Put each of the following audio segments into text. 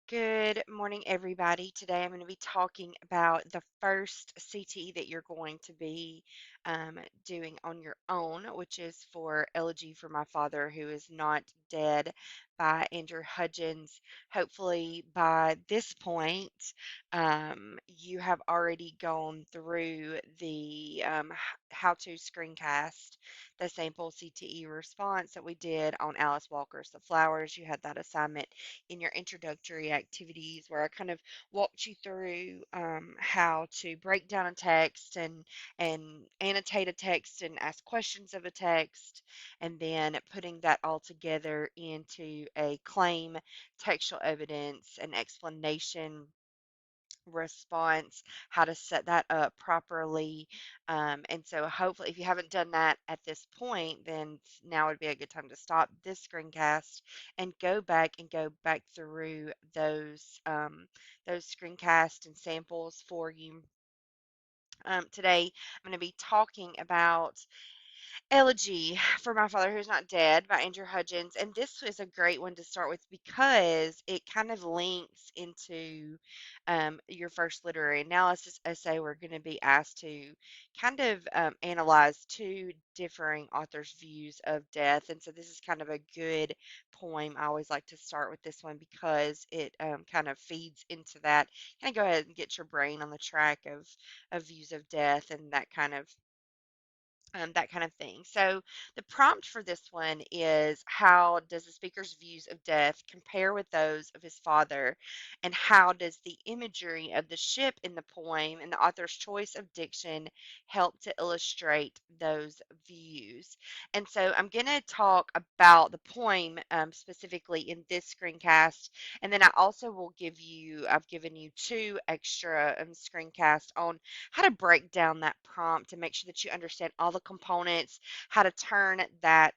Good morning, everybody. Today I'm going to be talking about the first CTE that you're going to be doing on your own, which is for Elegy for My Father Who Is Not Dead by Andrew Hudgens. Hopefully, by this point, you have already gone through the how to screencast the sample CTE response that we did on Alice Walker's The Flowers. You had that assignment in your introductory activities where I kind of walked you through how to break down a text and annotate a text and ask questions of a text, and then putting that all together into a claim, textual evidence, and explanation response, how to set that up properly. And so, hopefully, if you haven't done that at this point, then now would be a good time to stop this screencast and go back through those screencasts and samples for you. Today, I'm going to be talking about Elegy for My Father Who's Not Dead by Andrew Hudgens. And this is a great one to start with because it kind of links into your first literary analysis essay. We're going to be asked to kind of analyze two differing authors' views of death. And so this is kind of a good poem. I always like to start with this one because it kind of feeds into that. Kind of go ahead and get your brain on the track of views of death and that kind of thing. So, the prompt for this one is, how does the speaker's views of death compare with those of his father? And how does the imagery of the ship in the poem and the author's choice of diction help to illustrate those views? And so, I'm going to talk about the poem specifically in this screencast. And then I also will I've given you two extra screencasts on how to break down that prompt and make sure that you understand all the components, how to turn that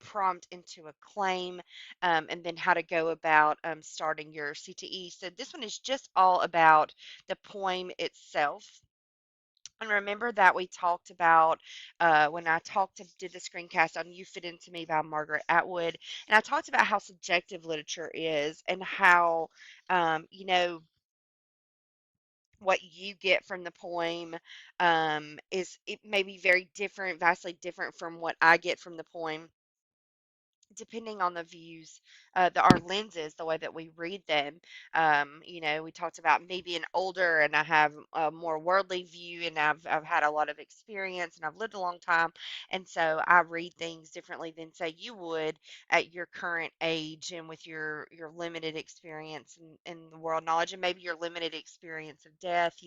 prompt into a claim, and then how to go about starting your CTE. So this one is just all about the poem itself. And remember that we talked about when I did the screencast on "You Fit Into Me" by Margaret Atwood, and I talked about how subjective literature is and how what you get from the poem is it may be very different, vastly different from what I get from the poem, depending on the views, our lenses, the way that we read them. We talked about me being older and I have a more worldly view, and I've had a lot of experience and I've lived a long time, and so I read things differently than say you would at your current age and with your limited experience in the world knowledge and maybe your limited experience of death.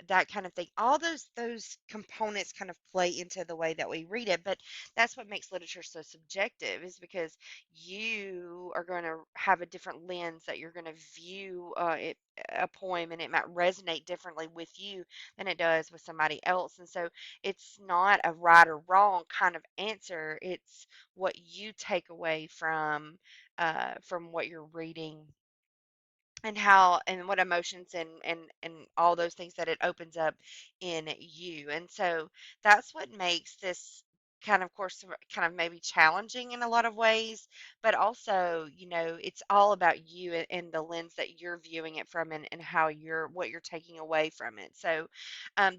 That kind of thing. All those components kind of play into the way that we read it, but that's what makes literature so subjective, is because you are going to have a different lens that you're going to view a poem, and it might resonate differently with you than it does with somebody else. And so it's not a right or wrong kind of answer. It's what you take away from what you're reading, and how and what emotions and all those things that it opens up in you. And so that's what makes this kind of course kind of maybe challenging in a lot of ways, but also, it's all about you and the lens that you're viewing it from, and how what you're taking away from it. So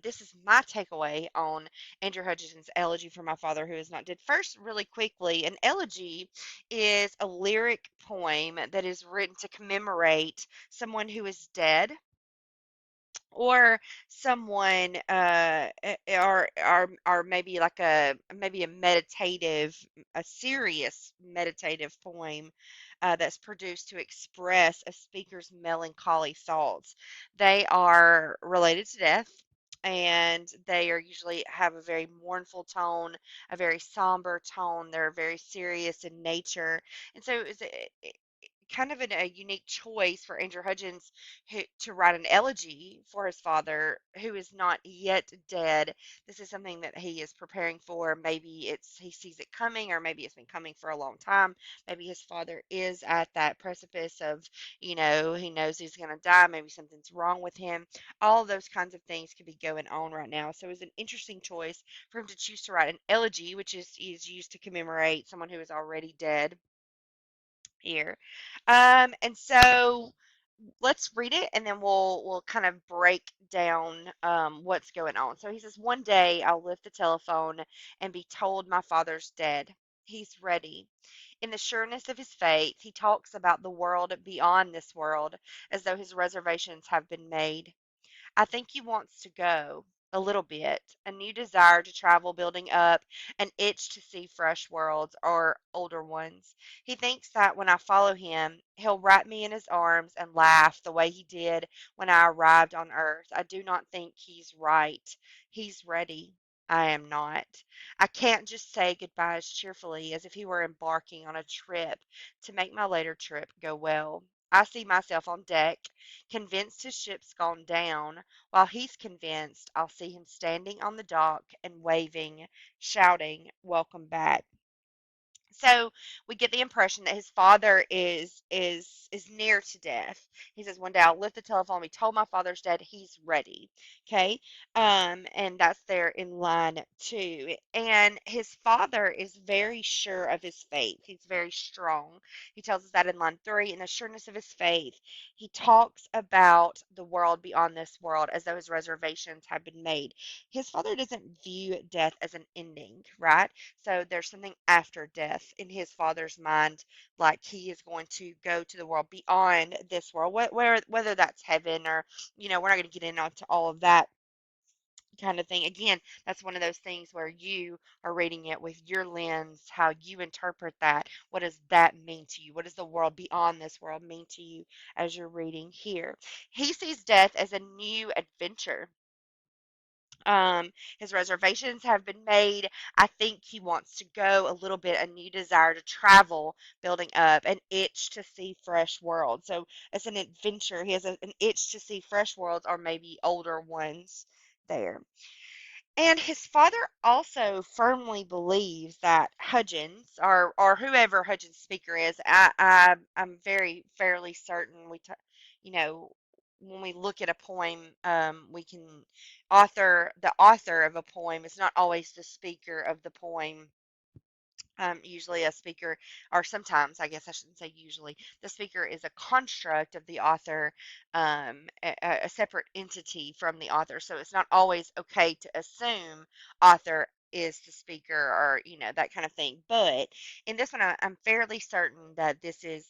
this is my takeaway on Andrew Hutchison's Elegy for My Father Who Is Not Dead. First, really quickly, an elegy is a lyric poem that is written to commemorate someone who is dead, or someone or maybe like a meditative, a serious meditative poem that's produced to express a speaker's melancholy thoughts. They are related to death, and they are usually have a very mournful tone, a very somber tone. They're very serious in nature, and so it's kind of a unique choice for Andrew Hudgens to write an elegy for his father who is not yet dead. This is something that he is preparing for. Maybe he sees it coming, or maybe it's been coming for a long time. Maybe his father is at that precipice of, he knows he's going to die. Maybe something's wrong with him. All of those kinds of things could be going on right now. So it's an interesting choice for him to choose to write an elegy, which is used to commemorate someone who is already dead. here. And so let's read it and then we'll kind of break down what's going on. So he says, one day I'll lift the telephone and be told my father's dead. He's ready. In the sureness of his faith, he talks about the world beyond this world as though his reservations have been made. I think he wants to go a little bit, a new desire to travel building up, an itch to see fresh worlds or older ones. He thinks that when I follow him, he'll wrap me in his arms and laugh the way he did when I arrived on earth. I do not think he's right. He's ready. I am not. I can't just say goodbye as cheerfully as if he were embarking on a trip to make my later trip go well. I see myself on deck, convinced his ship's gone down, while he's convinced I'll see him standing on the dock and waving, shouting, "Welcome back." So we get the impression that his father is near to death. He says one day I'll lift the telephone. He told my father's dead. He's ready. Okay, and that's there in line 2. And his father is very sure of his faith. He's very strong. He tells us that in line 3. In the sureness of his faith, he talks about the world beyond this world as though his reservations have been made. His father doesn't view death as an ending, right? So there's something after death in his father's mind, like he is going to go to the world beyond this world, whether that's heaven or, we're not going to get into all of that kind of thing. Again, that's one of those things where you are reading it with your lens, how you interpret that. What does that mean to you? What does the world beyond this world mean to you as you're reading here? He sees death as a new adventure. His reservations have been made. I think he wants to go a little bit, a new desire to travel, building up an itch to see fresh worlds. So it's an adventure. He has an itch to see fresh worlds or maybe older ones there. And his father also firmly believes that Hudgens, or whoever Hudgens' speaker is, I'm very fairly certain you know, when we look at a poem, we can the author of a poem is not always the speaker of the poem. Usually a speaker, or sometimes, I guess I shouldn't say usually, the speaker is a construct of the author, a separate entity from the author. So it's not always okay to assume author is the speaker or, that kind of thing. But in this one, I'm fairly certain that is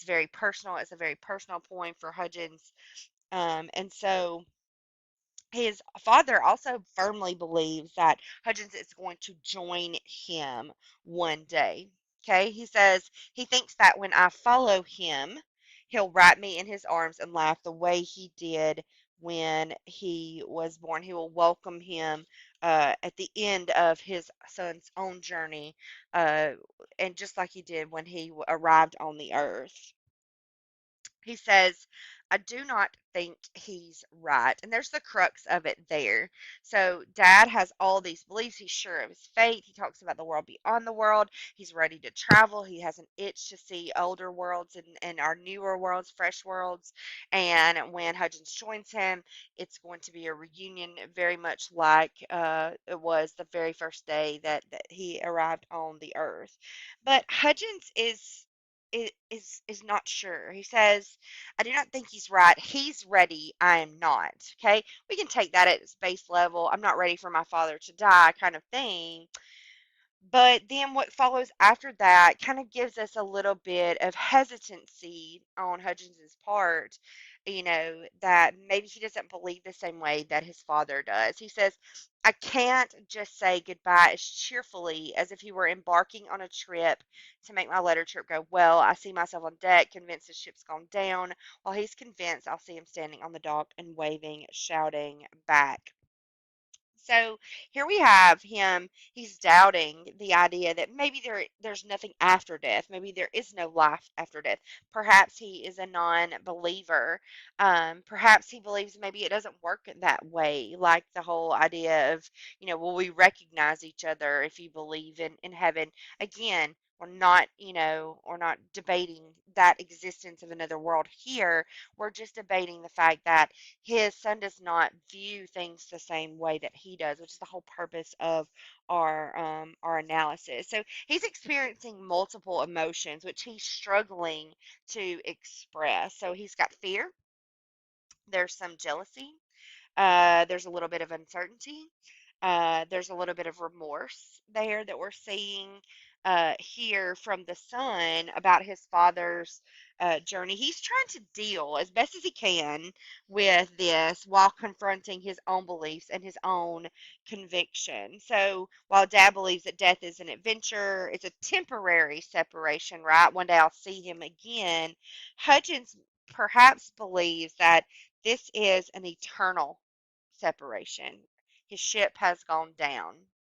very personal. It's a very personal poem for Hudgens. And so his father also firmly believes that Hudgens is going to join him one day. Okay, he says he thinks that when I follow him, he'll wrap me in his arms and laugh the way he did when he was born. He will welcome him at the end of his son's own journey, uh, and just like he did when he arrived on the earth. He says, I do not think he's right. And there's the crux of it there. So, dad has all these beliefs. He's sure of his faith. He talks about the world beyond the world. He's ready to travel. He has an itch to see older worlds and our newer worlds, fresh worlds. And when Hudgens joins him, it's going to be a reunion, very much like it was the very first day that he arrived on the earth. But Hudgens is not sure. He says, I do not think he's right. He's ready. I am not. Okay. We can take that at its base level. I'm not ready for my father to die kind of thing. But then what follows after that kind of gives us a little bit of hesitancy on Hutchinson's part, that maybe he doesn't believe the same way that his father does. He says, I can't just say goodbye as cheerfully as if he were embarking on a trip to make my later trip go well. I see myself on deck, convinced the ship's gone down, while he's convinced I'll see him standing on the dock and waving, shouting back. So here we have him. He's doubting the idea that maybe there's nothing after death. Maybe there is no life after death. Perhaps he is a non-believer. Perhaps he believes maybe it doesn't work that way. Like the whole idea of, will we recognize each other if you believe in heaven? Again, not, we're not debating that existence of another world here. We're just debating the fact that his son does not view things the same way that he does, which is the whole purpose of our analysis. So he's experiencing multiple emotions, which he's struggling to express. So he's got fear. There's some jealousy. There's a little bit of uncertainty. There's a little bit of remorse there that we're seeing here from the son about his father's journey. He's trying to deal as best as he can with this while confronting his own beliefs and his own conviction. So while dad believes that death is an adventure, it's a temporary separation, right? One day I'll see him again. Hutchins perhaps believes that this is an eternal separation. His ship has gone down.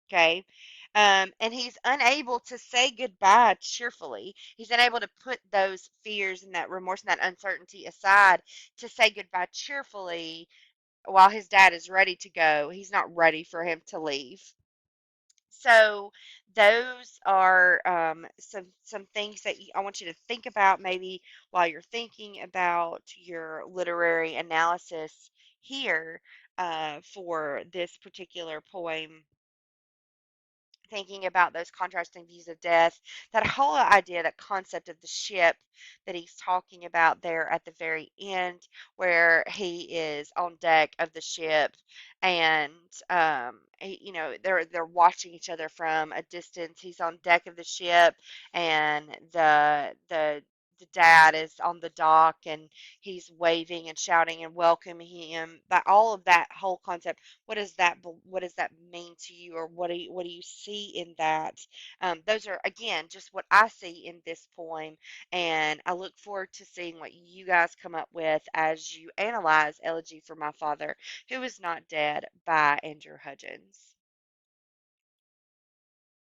Okay. And he's unable to say goodbye cheerfully. He's unable to put those fears and that remorse and that uncertainty aside to say goodbye cheerfully while his dad is ready to go. He's not ready for him to leave. So those are some things that I want you to think about maybe while you're thinking about your literary analysis here for this particular poem, thinking about those contrasting views of death, that whole idea, that concept of the ship that he's talking about there at the very end, where he is on deck of the ship, and they're watching each other from a distance. He's on deck of the ship, and the dad is on the dock, and he's waving and shouting and welcoming him. But all of that whole concept, what does that mean to you, or what do you see in that? Those are, again, just what I see in this poem, and I look forward to seeing what you guys come up with as you analyze Elegy for My Father Who Is Not Dead by Andrew Hudgens.